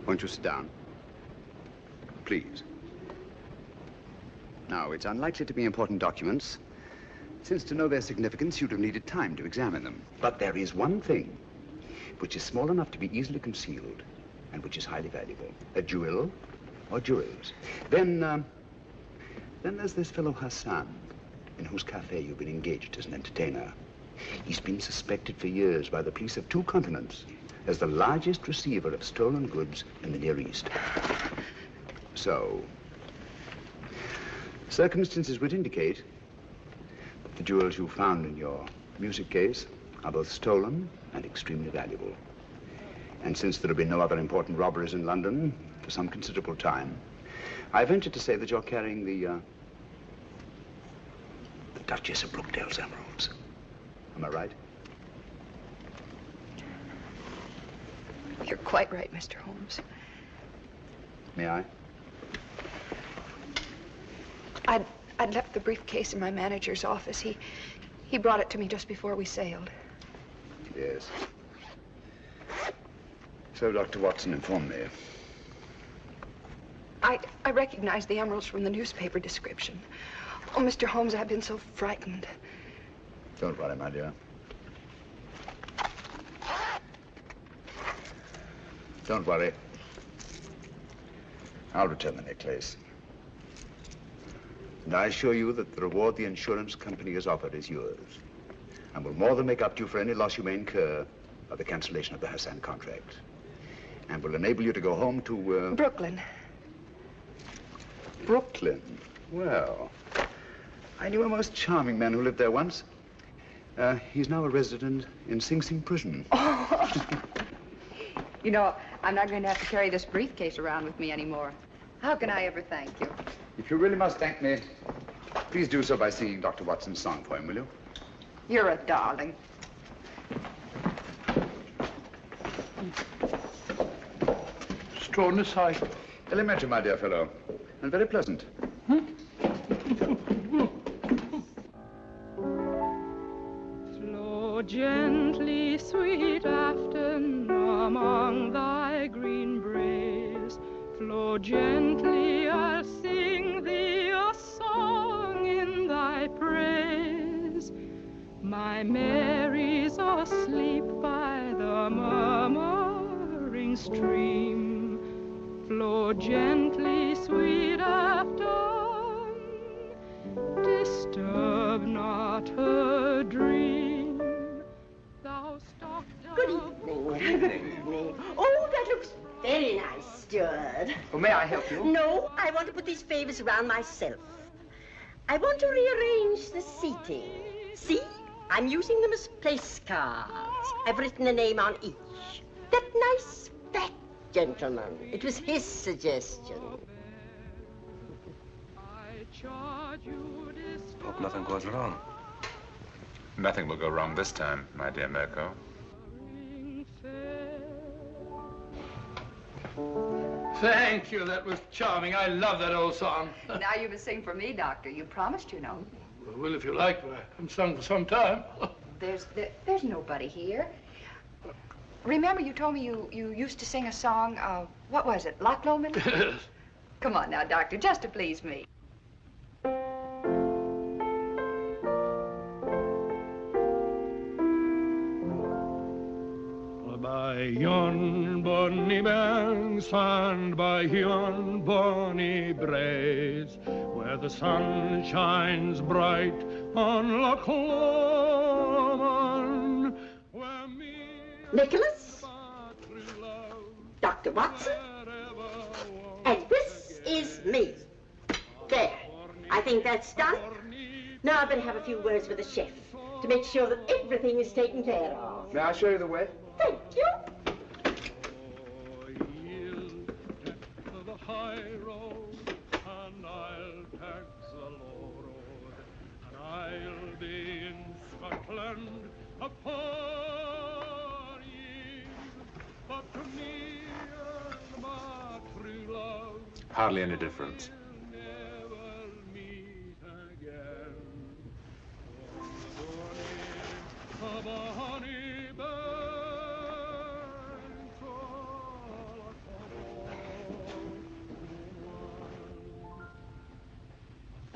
Won't you sit down? Please. Now, it's unlikely to be important documents, since to know their significance, you'd have needed time to examine them. But there is one thing which is small enough to be easily concealed and which is highly valuable. A jewel or jewels. Then there's this fellow Hassan, in whose cafe you've been engaged as an entertainer. He's been suspected for years by the police of 2 continents as the largest receiver of stolen goods in the Near East. So, circumstances would indicate that the jewels you found in your music case are both stolen and extremely valuable. And since there have been no other important robberies in London for some considerable time, I venture to say that you're carrying the Duchess of Brookdale's emeralds. Am I right? You're quite right, Mr. Holmes. May I? I'd left the briefcase in my manager's office. He brought it to me just before we sailed. Yes. So Dr. Watson informed me. I recognized the emeralds from the newspaper description. Oh, Mr. Holmes, I've been so frightened. Don't worry, my dear. Don't worry. I'll return the necklace. And I assure you that the reward the insurance company has offered is yours, and will more than make up to you for any loss you may incur by the cancellation of the Hassan contract, and will enable you to go home to, Brooklyn. Brooklyn? Well, I knew a most charming man who lived there once. He's now a resident in Sing Sing prison. Oh. You know, I'm not going to have to carry this briefcase around with me anymore. How can I ever thank you? If you really must thank me, please do so by singing Dr. Watson's song for him, will you? You're a darling. Extraordinary sight. Elementary, my dear fellow, and very pleasant. Flow gently, sweet Afton, among thy green braes. Flow gently, I'll sing thee a song in thy praise. My Mary's asleep by the murmuring stream. Flow gently, sweet Afton, disturb not her dream. Thou stalk Good evening. Good evening. Oh, that looks very nice, Steward. Oh, may I help you? No, I want to put these favors around myself. I want to rearrange the seating. See? I'm using them as place cards. I've written a name on each. That nice fat gentleman. It was his suggestion. Hope nothing goes wrong. Nothing will go wrong this time, my dear Mirko. Thank you. That was charming. I love that old song. Now you must sing for me, Doctor. You promised, you know. Well, if you like, I haven't sung for some time. There's nobody here. Remember you told me you used to sing a song, what was it, Loch Lomond? Yes. Come on now, Doctor, just to please me. By yon bonny banks and by yon bonny braes, where the sun shines bright on Loch Lomond, Nicholas? that's done. Now I better have a few words with the chef to make sure that everything is taken care of. May I show you the way? Thank you. The high road, and I'll tax the low road, and I'll be in Scotland upon ye, but to me and my true love Hardly any difference. never meet again. On the bonny banks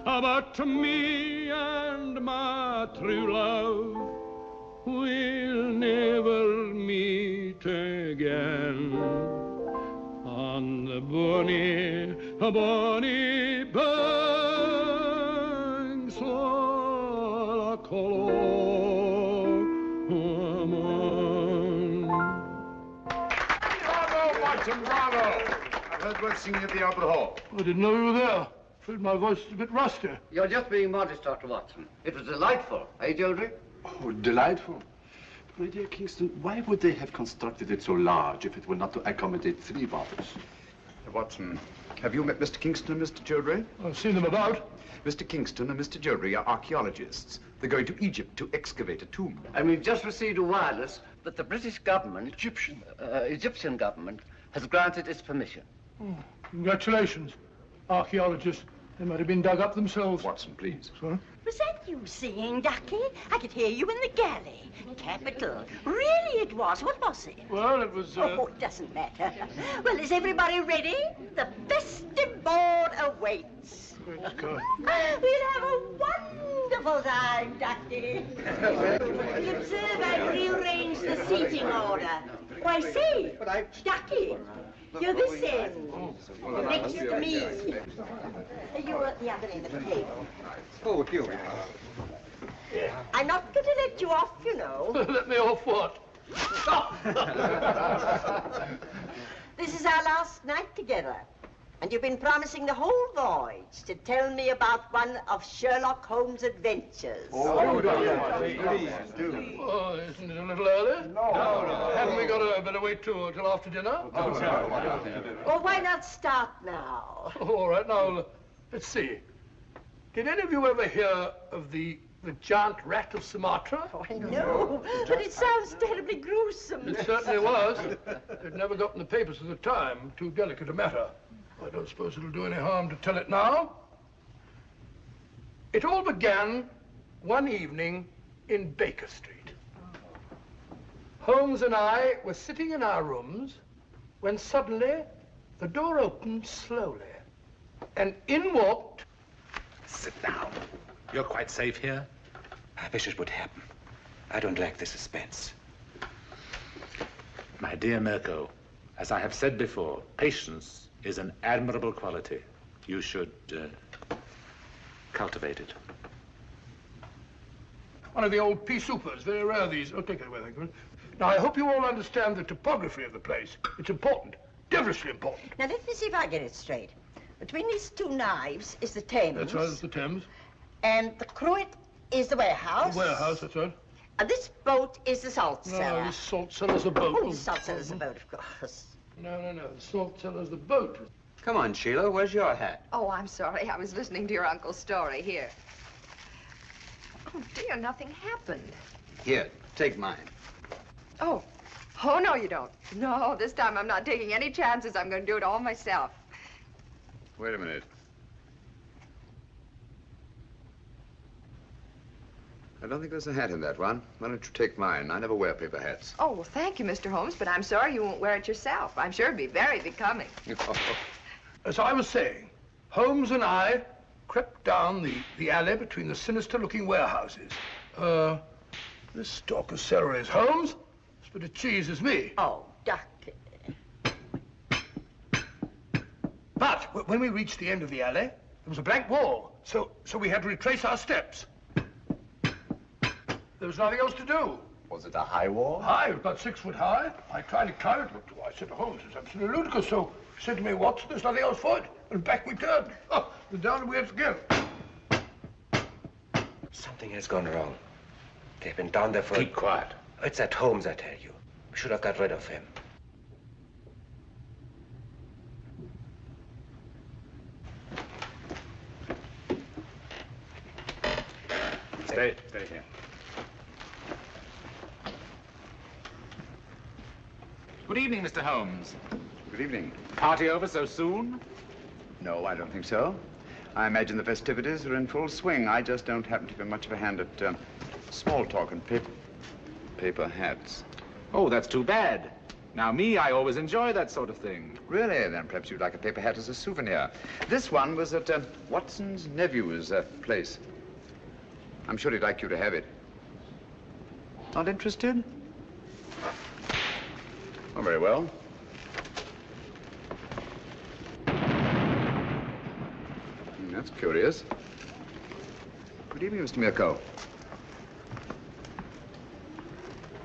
but to me and my true love we'll never meet again. On the bonny banks of Colombo. Bravo, Watson, bravo! I've heard words singing at the Albert Hall. I didn't know you were there. Afraid my voice is a bit rusty. You're just being modest, Dr. Watson. It was delightful, eh, Jodry? Oh, delightful. My dear Kingston, why would they have constructed it so large if it were not to accommodate 3 bottles? Watson, have you met Mr. Kingston and Mr. Jodry? I've seen them about. Mr. Kingston and Mr. Jodry are archaeologists. They're going to Egypt to excavate a tomb. And we've just received a wireless that the British government, Egyptian government, has granted its permission. Oh, congratulations. Archaeologists. They might have been dug up themselves. Watson, please. Sorry? Was that you singing, Ducky? I could hear you in the galley. Capital. Really it was. What was it? Well, it was, Oh, it doesn't matter. Well, is everybody ready? The festive board awaits. Let's go. We'll have a wonderful time, Ducky. You observe I've rearranged the seating order. Why, say, Ducky, you're this end. Next to me. You're at the other end of the table. Oh, here we are. I'm not going to let you off, you know. Let me off what? This is our last night together. And you've been promising the whole voyage to tell me about one of Sherlock Holmes' adventures. Oh, isn't it a little early? No. Haven't we got to better wait till after dinner? Well, why not start now? All right, now, let's see. Did any of you ever hear of the giant rat of Sumatra? Oh, no, but it sounds terribly gruesome. It certainly was. It never got in the papers at the time. Too delicate a matter. I don't suppose it'll do any harm to tell it now. It all began one evening in Baker Street. Holmes and I were sitting in our rooms when suddenly the door opened slowly and in walked... Sit down. You're quite safe here? I wish it would happen. I don't like the suspense. My dear Mirko, as I have said before, patience is an admirable quality. You should cultivate it. One of the old pea soupers, very rare these. Oh, take it away, thank you. Now, I hope you all understand the topography of the place. It's important, devilishly important. Now, let me see if I get it straight. Between these 2 knives is the Thames. That's right, it's the Thames. And the cruet is the warehouse. The warehouse, that's right. And this boat is the salt cellar. No, the salt cellar's a boat. Oh, the salt cellar's a boat, of course. No. The salt cellar's the boat. Come on, Sheila, where's your hat? Oh, I'm sorry. I was listening to your uncle's story. Here. Oh, dear, nothing happened. Here, take mine. Oh, no, you don't. No, this time I'm not taking any chances. I'm going to do it all myself. Wait a minute. I don't think there's a hat in that one. Why don't you take mine? I never wear paper hats. Oh, well, thank you, Mr. Holmes, but I'm sorry you won't wear it yourself. I'm sure it'd be very becoming. As I was saying, Holmes and I crept down the alley between the sinister-looking warehouses. This stalk of celery is Holmes. This bit of cheese is me. Oh, Ducky. But when we reached the end of the alley, there was a blank wall. So we had to retrace our steps. There was nothing else to do. Was it a high wall? High, it was about 6 foot high. I tried to climb it. I said to Holmes, it's absolutely ludicrous. So he said to me, Watson, there's nothing else for it. And back we turned. Oh, and down we went again. Something has gone wrong. They've been down there for... Keep quiet. It's at Holmes, I tell you. We should have got rid of him. Stay here. Good evening, Mr. Holmes. Good evening. Party over so soon? No, I don't think so. I imagine the festivities are in full swing. I just don't happen to be much of a hand at small talk and paper hats. Oh, that's too bad. Now, I always enjoy that sort of thing. Really? Then perhaps you'd like a paper hat as a souvenir. This one was at Watson's nephew's place. I'm sure he'd like you to have it. Not interested? Oh, very well. That's curious. Good evening, Mr. Mirko.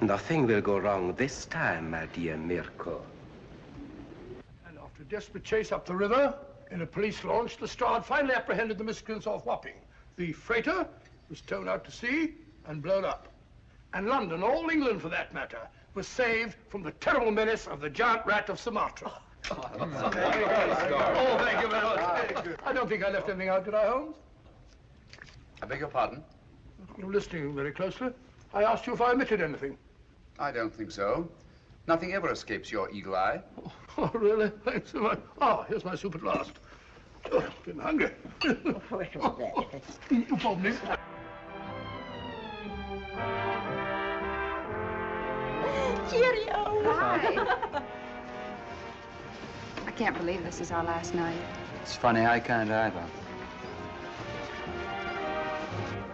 Nothing will go wrong this time, my dear Mirko. And after a desperate chase up the river, in a police launch, the Steward finally apprehended the miscreants off Wapping. The freighter was towed out to sea and blown up. And London, all England for that matter, was saved from the terrible menace of the giant rat of Sumatra. Oh, thank you very much. I don't think I left anything out, did I, Holmes? I beg your pardon? You're listening very closely. I asked you if I omitted anything. I don't think so. Nothing ever escapes your eagle eye. Oh, really? Thanks so much. Ah, here's my soup at last. Oh, getting hungry. You pardon me. Cheerio! Hi. I can't believe this is our last night. It's funny, I can't either.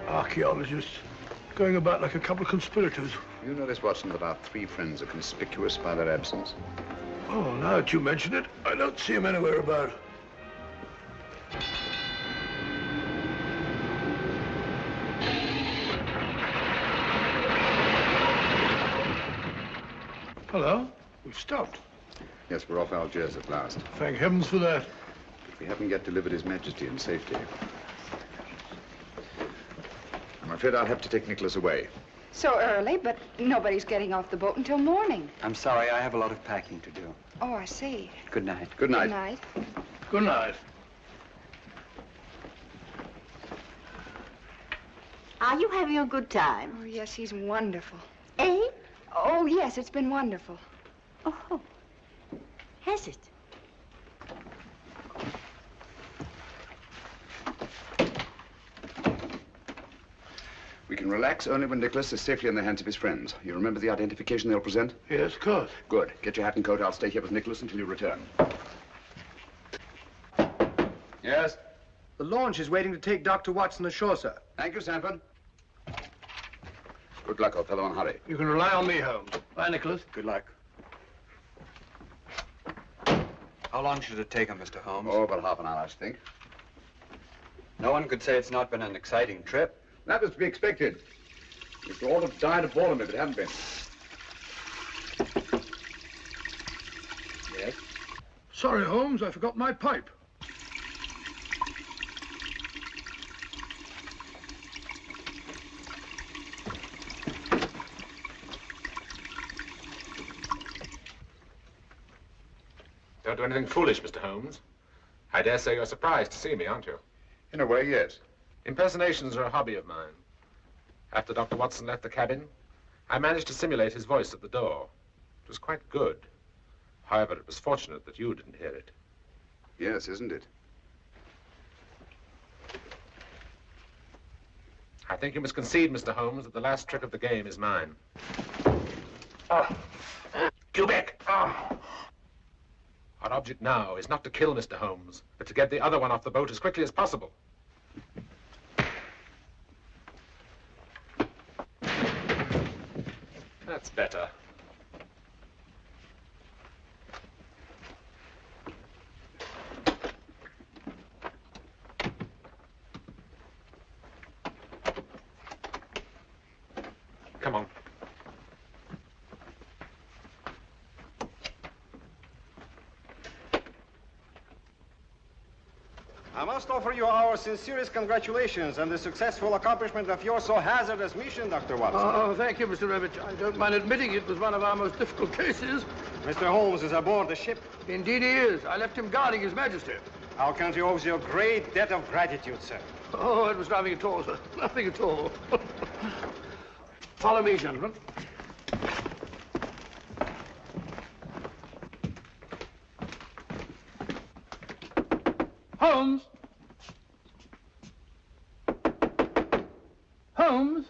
Archaeologists going about like a couple of conspirators. You notice, Watson, that our three friends are conspicuous by their absence. Oh, now that you mention it, I don't see them anywhere about. Hello? We've stopped. Yes, we're off Algiers at last. Thank heavens for that. But we haven't yet delivered His Majesty in safety. I'm afraid I'll have to take Nikolas away. So early, but nobody's getting off the boat until morning. I'm sorry, I have a lot of packing to do. Oh, I see. Good night. Good night. Good night. Good night. Are you having a good time? Oh, yes, he's wonderful. Eh? Oh, yes, it's been wonderful. Oh, has it? We can relax only when Nikolas is safely in the hands of his friends. You remember the identification they'll present? Yes, of course. Good. Get your hat and coat. I'll stay here with Nikolas until you return. Yes? The launch is waiting to take Dr. Watson ashore, sir. Thank you, Sanford. Good luck, old fellow, and hurry. You can rely on me, Holmes. Bye, Nikolas. Good luck. How long should it take him, Mr. Holmes? Oh, about half an hour, I should think. No one could say it's not been an exciting trip. That was to be expected. We could all have died of boredom if it hadn't been. Yes? Sorry, Holmes, I forgot my pipe. Don't do anything foolish, Mr. Holmes. I dare say you're surprised to see me, aren't you? In a way, yes. Impersonations are a hobby of mine. After Dr. Watson left the cabin, I managed to simulate his voice at the door. It was quite good. However, it was fortunate that you didn't hear it. Yes, isn't it? I think you must concede, Mr. Holmes, that the last trick of the game is mine. Quebec! Our object now is not to kill Mr. Holmes, but to get the other one off the boat as quickly as possible. That's better. Come on. How must offer you our sincerest congratulations on the successful accomplishment of your so hazardous mission, Dr. Watson. Oh, thank you, Mr. Revich. I don't mind admitting it was one of our most difficult cases. Mr. Holmes is aboard the ship. Indeed he is. I left him guarding His Majesty. Our country owes you a great debt of gratitude, sir. Oh, it was nothing at all, sir. Nothing at all. Follow me, gentlemen. Holmes! Holmes!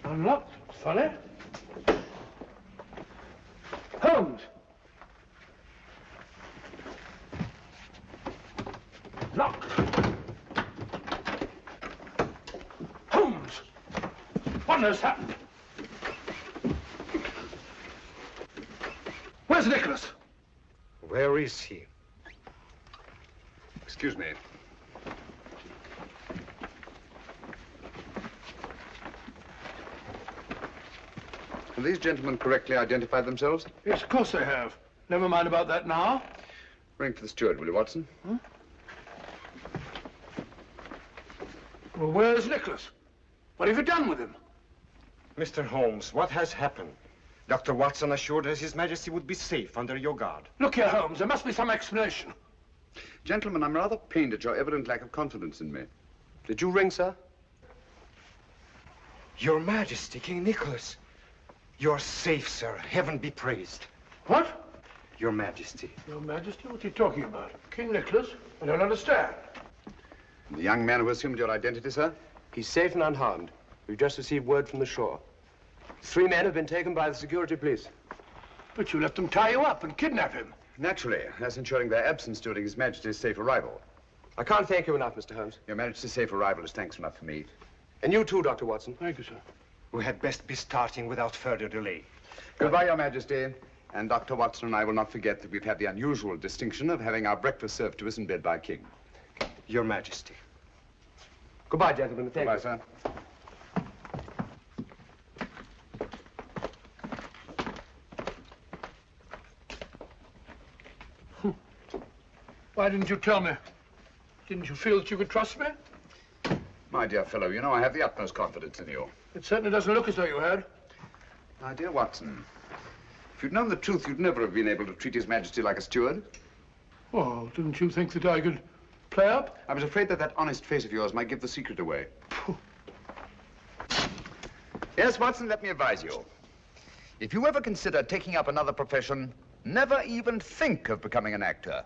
Unlocked. Funny. Holmes! Locked. Holmes! What has happened? Where's Nikolas? Where is he? Excuse me. Have these gentlemen correctly identified themselves? Yes, of course they have. Never mind about that now. Ring for the steward, will you, Watson? Hmm? Well, where's Nikolas? What have you done with him? Mr. Holmes, what has happened? Dr. Watson assured us His Majesty would be safe under your guard. Look here, Holmes, there must be some explanation. Gentlemen, I'm rather pained at your evident lack of confidence in me. Did you ring, sir? Your Majesty, King Nikolas. You're safe, sir. Heaven be praised. What? Your Majesty. Your Majesty? What are you talking about? King Nikolas? I don't understand. The young man who assumed your identity, sir? He's safe and unharmed. We've just received word from the shore. 3 men have been taken by the security police. But you let them tie you up and kidnap him. Naturally, as ensuring their absence during His Majesty's safe arrival. I can't thank you enough, Mr. Holmes. Your Majesty's safe arrival is thanks enough for me. And you too, Dr. Watson. Thank you, sir. We had best be starting without further delay. Goodbye, Your Majesty. And Dr. Watson and I will not forget that we've had the unusual distinction of having our breakfast served to us in bed by a king. Your Majesty. Goodbye, gentlemen. Thank you. Goodbye, sir. Why didn't you tell me? Didn't you feel that you could trust me? My dear fellow, you know I have the utmost confidence in you. It certainly doesn't look as though you had. My dear Watson, if you'd known the truth, you'd never have been able to treat His Majesty like a steward. Well, didn't you think that I could play up? I was afraid that that honest face of yours might give the secret away. Yes, Watson, let me advise you. If you ever consider taking up another profession, never even think of becoming an actor.